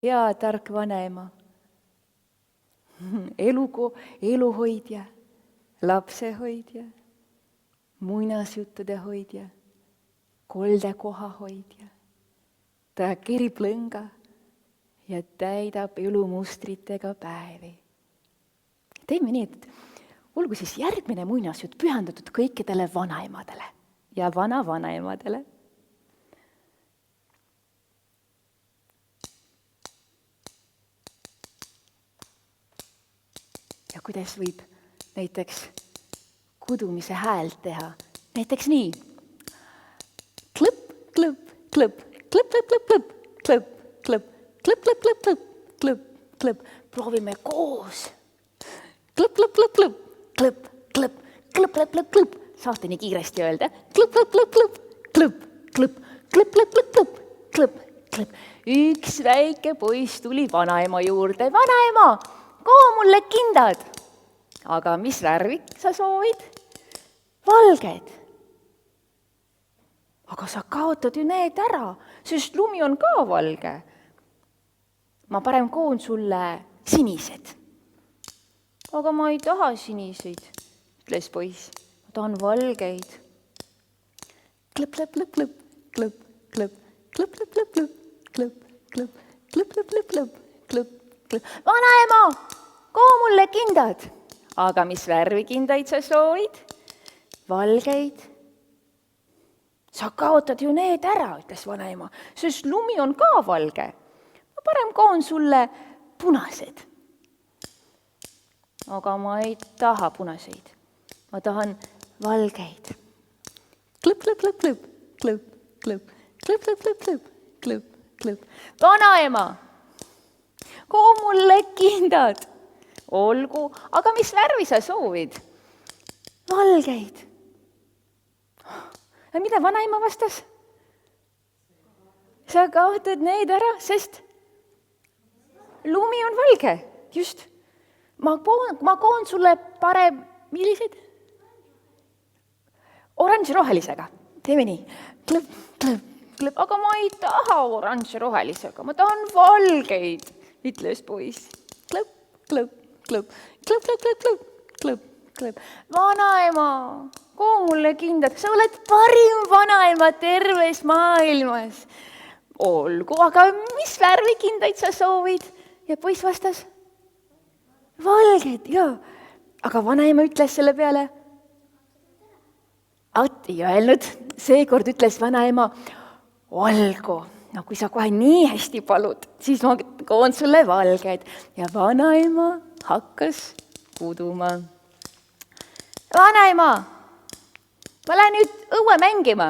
hea tark vanaema, eluhoidja, lapsehoidja, muinasjuttude hoidja, koldekoha hoidja. Ta kerib lõnga ja täidab elumustritega päevi. Teeme nii, et olgu siis järgmine muinasjutt pühendatud kõikidele vanaemadele ja vanavanaemadele. Ja kuidas võib näiteks kudumise häält teha? Näiteks nii. Klõpp, klõpp, klõpp, klõpp, klõpp, klõpp, klõpp, klõpp, klõpp, klõpp, klõpp, klõpp, klõpp, klõpp. Proovime koos. Klõpp, klõpp, klõpp, klõpp, klõpp, klõpp, klõpp, klõpp, klõpp, klõpp. Saate nii kiiresti öelda. Klõpp, klõpp, klõpp, klõpp, klõpp, klõpp, klõpp, klõpp, klõpp, klõpp, klõpp, klõpp. Üks väike poiss tuli vanaema juurde. Vanaema, koo mulle kindad. Aga mis värvi sa soovid? Valged. Aga sa kaotad ju need ära, sest lumi on ka valge. Ma parem koon sulle sinised. Aga ma ei taha siniseid, ütles poiss. Ma tahan valgeid. Klõpp, klõpp, klõpp, klõpp, klõpp, klõpp, klõpp, klõpp, klõpp, klõpp, klõpp, klõpp, klõpp, klõpp, klõpp, klõpp, klõpp. Vanaema, koo mulle kindad. Aga mis värvi kindaid sa soovid? Valgeid. Sa kaotad ju need ära, ütles vanaema, sest lumi on ka valge. Ma parem koon sulle punased. Aga ma ei taha punaseid. Ma tahan valgeid. Klõpp, klõpp, klõpp, klõpp, klõpp, klõpp, klõpp, klõpp, klõpp, klõpp, klõpp, klõpp. Vanaema, koo mulle kindad. Olgu, aga mis värvi sa soovid? Valgeid. Ja mida vanaema vastas? Sa kaotad neid ära, sest lumi on valge. Just. Ma koon sulle parem, millised? Oranž-rohelisega. Teeme nii. Klõpp, klõpp, klõpp. Aga ma ei taha oranž-rohelisega. Ma tahan valgeid, ütles poiss. Klõpp, klõpp. Klõpp, klõpp, klõpp, klõpp, klõpp, klõpp, klõpp. Vanaema, koo mulle kindad, sa oled parim vanaema terves maailmas. Olgu, aga mis värvi kindaid sa soovid? Ja poiss vastas, valged, jaa. Aga vanaema ütles selle peale, ei öelnud, seekord ütles vanaema, olgu. No kui sa kohe nii hästi palud, siis ma koon sulle valged. Ja vanaema hakkas kuduma. Vanaema, ma lähen nüüd õue mängima.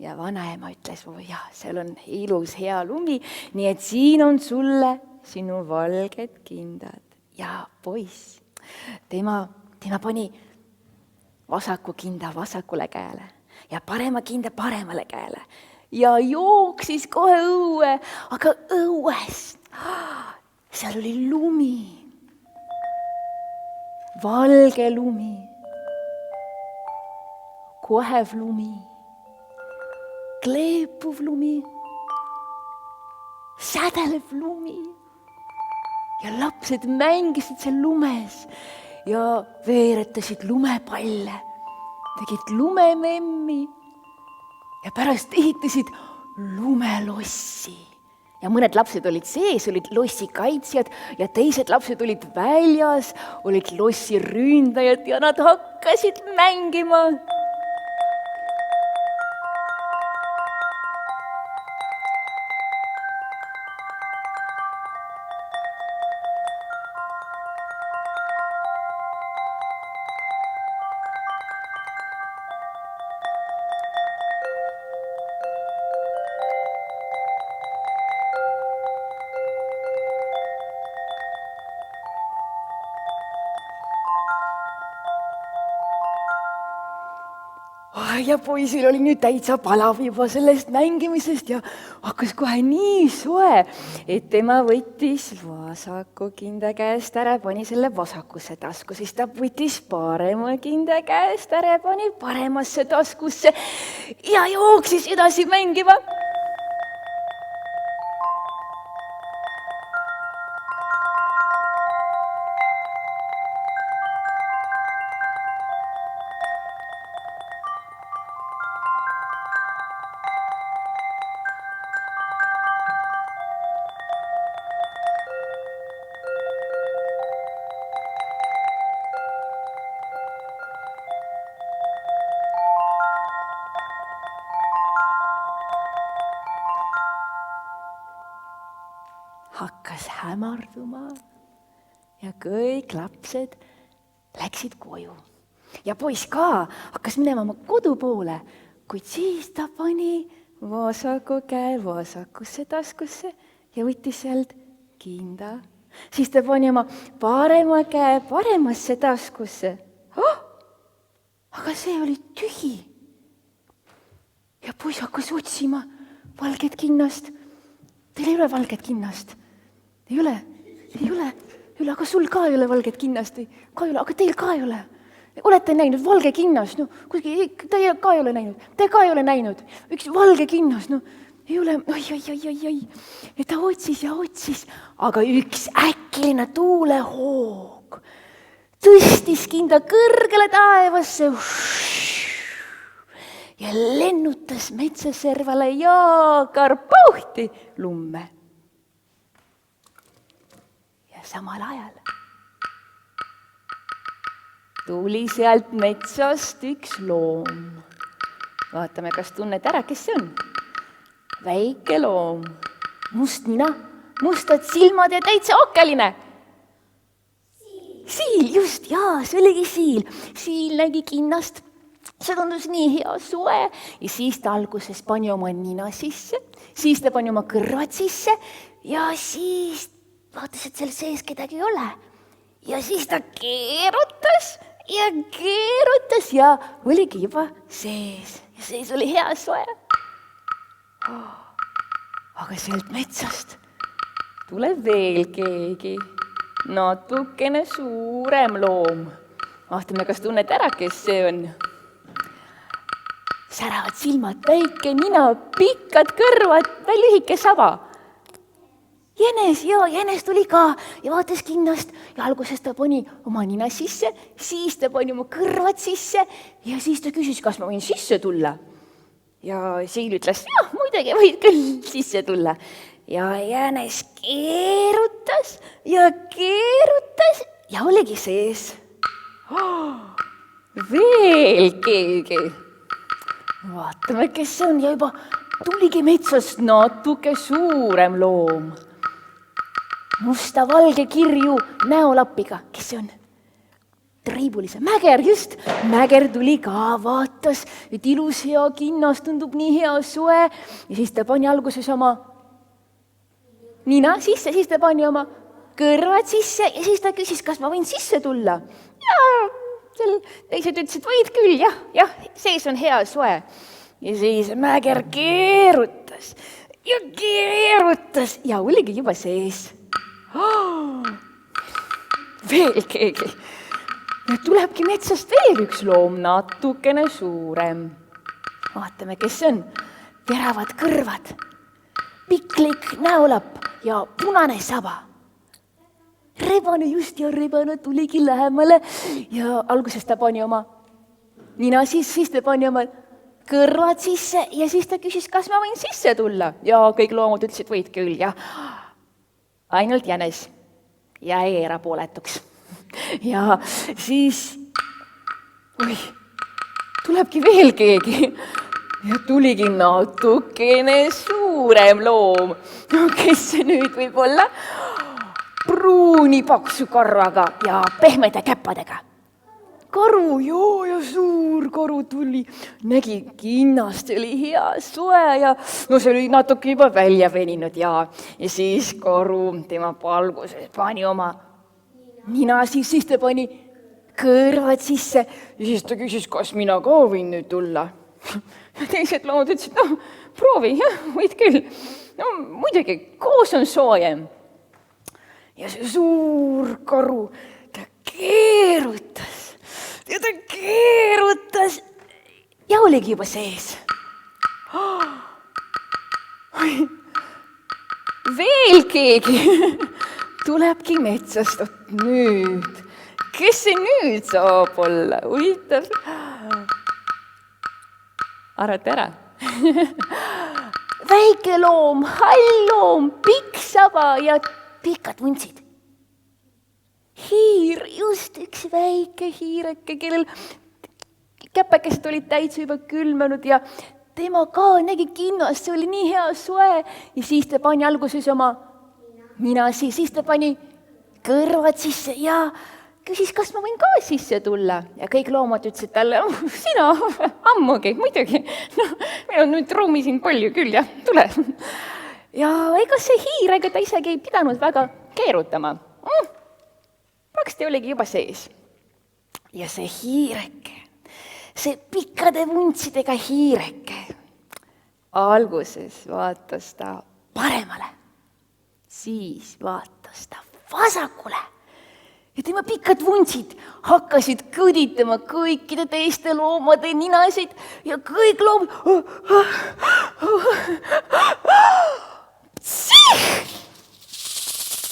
Ja vanaema ütles, jah, seal on ilus hea lumi, nii et siin on sulle sinu valged kindad. Ja poiss, tema pani vasaku kinda vasakule käele ja parema kinda paremale käele. Ja jooksis kohe õue, aga õues seal oli lumi. Valge lumi, kohev lumi, kleepuv lumi, sädelev lumi. Ja lapsed mängisid seal lumes ja veeretasid lumepalle, tegid lumememmi. Ja pärast ehitasid lumelossi. Ja mõned lapsed olid sees, olid lossi kaitsjad ja teised lapsed olid väljas, olid lossi ründajad ja nad hakkasid mängima. Ja poisil oli nüüd täitsa palav juba sellest mängimisest ja hakkas kohe nii soe, et tema võttis vasaku kinda käest ära, pani selle vasakusse tasku, siis ta võttis parema kinda käest ära, pani paremasse taskusse ja jooksis edasi mängima. hakkas hämarduma ja kõik lapsed läksid koju. Ja poiss ka hakkas minema oma kodu poole, kuid siis ta pani vasaku käe vasakusse taskusse ja võttis sealt kinda. Siis ta pani oma parema käe paremasse taskusse. Aga see oli tühi. Ja poiss hakkas otsima valget kinnast. Teil ei ole valget kinnast? Ei ole, aga sul ka ei ole valget kinnast. Ka ei ole, aga teil ka ei ole. Olete näinud valge kinnas? No, teie ka ei ole näinud. Te ka ei ole näinud. Üks valge kinnas, no ei ole. Oi. Ja ta otsis ja otsis, aga üks äkiline tuulehoog tõstis kinda kõrgele taevasse ja lennutas metsaservale ja karpauhti lumme. Ja samal ajal tuli sealt metsast üks loom. Vaatame, kas tunned ära, kes see on? Väike loom, must nina, mustad silmad ja täitsa okkeline. Siil, just, jaa, see oligi siil. Siil nägi kinnast. See tundus nii hea soe. Ja siis ta alguses pani oma nina sisse, siis ta pani oma kõrvad sisse ja siis vaatas, et seal sees kedagi ei ole. Ja siis ta keerutas ja oligi juba sees. Ja sees oli hea soe. Aga sealt metsast tuleb veel keegi. Natukene suurem loom. Vaatame, kas tunned ära, kes see on. Säravad silmad, väike nina, pikkad kõrvad, lühike saba. Jänes tuli ka ja vaatas kinnast ja alguses ta pani oma nina sisse, siis ta pani oma kõrvad sisse ja siis ta küsis, kas ma võin sisse tulla. Ja Siil ütles, jah, muidugi võid küll sisse tulla. Ja Jänes keerutas ja oligi sees. Veel keegi. Vaatame, kes see on ja juba tuligi metsast natuke suurem loom. Musta valge kirju näolapiga. Kes see on? Triibulise. Mäger, just. Mäger tuli ka, vaatas, et ilus hea kinnas, tundub nii hea soe. Ja siis ta pani alguses oma nina sisse, siis ta pani oma kõrvad sisse ja siis ta küsis, kas ma võin sisse tulla. Ja teised ütlesid, võid küll, jah, sees on hea soe. Ja siis Mäger keerutas ja oligi juba sees. Veel keegi. Ja tulebki metsast veel üks loom, natukene suurem. Vaatame, kes see on. Teravad kõrvad, piklik näolapp ja punane saba. Rebane just ja rebane tuligi lähemale ja alguses ta pani oma nina siis ta pani oma kõrvad sisse ja siis ta küsis, kas ma võin sisse tulla. Ja kõik loomud ütlesid, võid küll, ja ainult Jänes jäi erapooletuks. Ja siis tulebki veel keegi ja tuligi natukene suurem loom. Kes see nüüd võib olla? Pruuni paksu karvaga ja pehmede käppadega. Karu, ja suur karu tuli, nägi kinnast, oli hea soe ja no see oli natuke juba välja veninud ja siis karu tema alguses pani oma nina siis ta pani kõrvad sisse ja siis ta küsis, kas mina ka võin nüüd tulla. Teised loomad ütlesid, no proovi, jah, võid küll. No muidugi, koos on soojem. Ja see suur karu, ta keerutas ja oligi juba sees. Veel keegi tulebki metsast, nüüd. Kes see nüüd saab olla? Huvitav. Arvate ära. Väike loom, hall loom, pikk saba ja pikad vuntsid. Hiir, just üks väike hiireke, kellel käpakesed olid täitsa juba külmanud ja tema ka nägi kinnast, see oli nii hea soe ja siis ta pani alguses oma minasi, siis ta pani kõrvad sisse ja küsis, kas ma võin ka sisse tulla. Ja kõik loomad ütlesid talle, sina ammugi, muidugi. No, meil on nüüd ruumi siin palju küll ja tule. Ja ega see hiir, ega ta isegi ei pidanud väga keerutama. Paksti oligi juba sees. Ja see hiireke, see pikkade vuntsidega hiireke, alguses vaatas ta paremale, siis vaatas ta vasakule ja tema pikad vuntsid hakkasid kõditama kõikide teiste loomade ninasid ja kõik loomad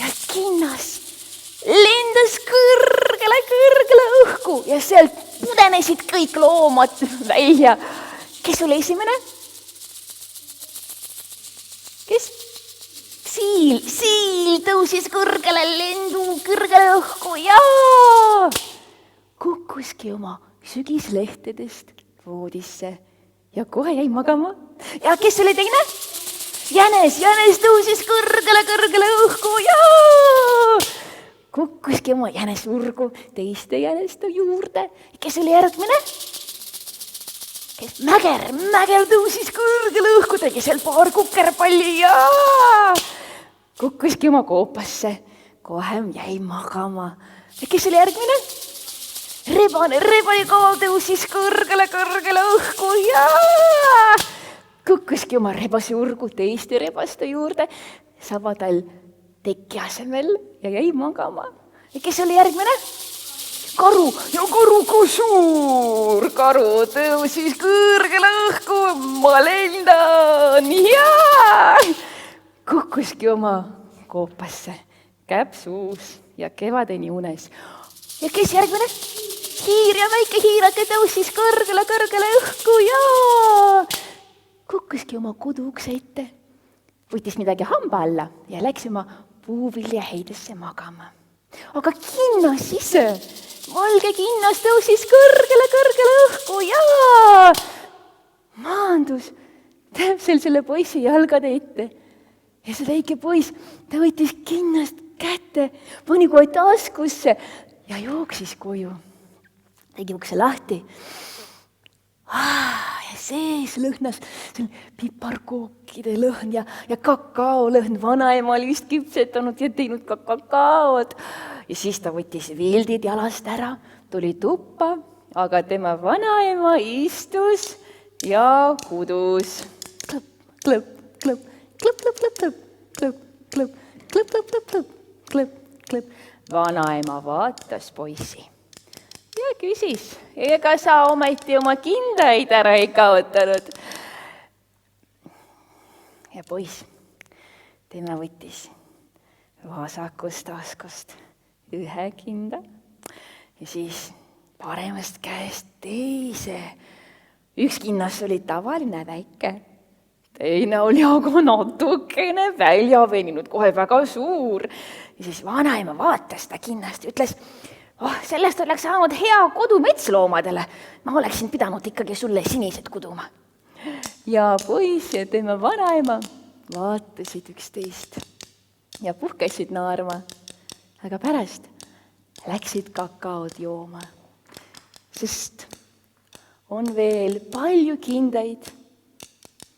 ja kinnas lendas kõrgele õhku ja sealt pudenesid kõik loomad välja. Kes oli esimene? Kes? Siil tõusis kõrgele õhku ja kukkuski oma sügislehtedest voodisse ja kohe jäi magama. Ja kes oli teine? Jänes tõusis kõrgele õhku ja kukkuski oma jänesurgu teiste jäneste juurde. Kes oli järgmine? Mäger tõusis kõrgele õhku, tegi seal paar kukerpalli ja kukkuski oma koopasse. Kohe jäi magama. Kes oli järgmine? Rebane ka tõusis kõrgele õhku ja kukkuski oma rebasurgu teiste rebaste juurde. Saba tal teki asemel ja jäi magama. Ja kes oli järgmine? Karu kui suur karu tõusis kõrgele õhku, ma lendan ja kukkuski oma koopasse, käpp suus ja kevadeni unes. Ja kes järgmine? Hiir ja väike hiirake tõusis kõrgele õhku ja kukkuski oma koduukse ette, võttis midagi hamba alla ja läks oma puuviljaheidesse magama. Aga kinnas ise, valge kinnas tõusis kõrgele õhku ja maandus täpselt selle poisi jalgade ette. Ja see väike poiss, ta võttis kinnast kätte, pani kohe taskusse ja jooksis koju. Tegi ukse lahti. Ja sees lõhnas piparkookide lõhn ja kakao lõhn. Vanaema oli vist küpsetanud ja teinud ka kakaod. Ja siis ta võttis vildid jalast ära, tuli tuppa, aga tema vanaema istus ja kudus. Klõp, klõp, klõp, klõp, klõp, klõp, klõp, klõp, klõp, klõp, klõp, klõp, klõp, klõp. Vanaema vaatas poisi ja küsis, ega sa ometi oma kindaid ära ei kaotanud. Ja poiss, tema võttis vasakust taskust ühe kinda ja siis paremast käest teise. Üks kinnas oli tavaline väike, teine oli aga natukene välja veninud, kohe väga suur. Ja siis vanaema vaatas ta kinnast ja ütles, sellest oleks saanud hea kodu metsloomadele. Ma oleksin pidanud ikkagi sulle sinised kuduma. Ja poiss ja tema vanaema vaatasid üksteist ja puhkesid naarma, aga pärast läksid kakaod jooma, sest on veel palju kindaid,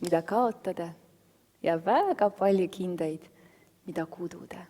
mida kaotada ja väga palju kindaid, mida kududa.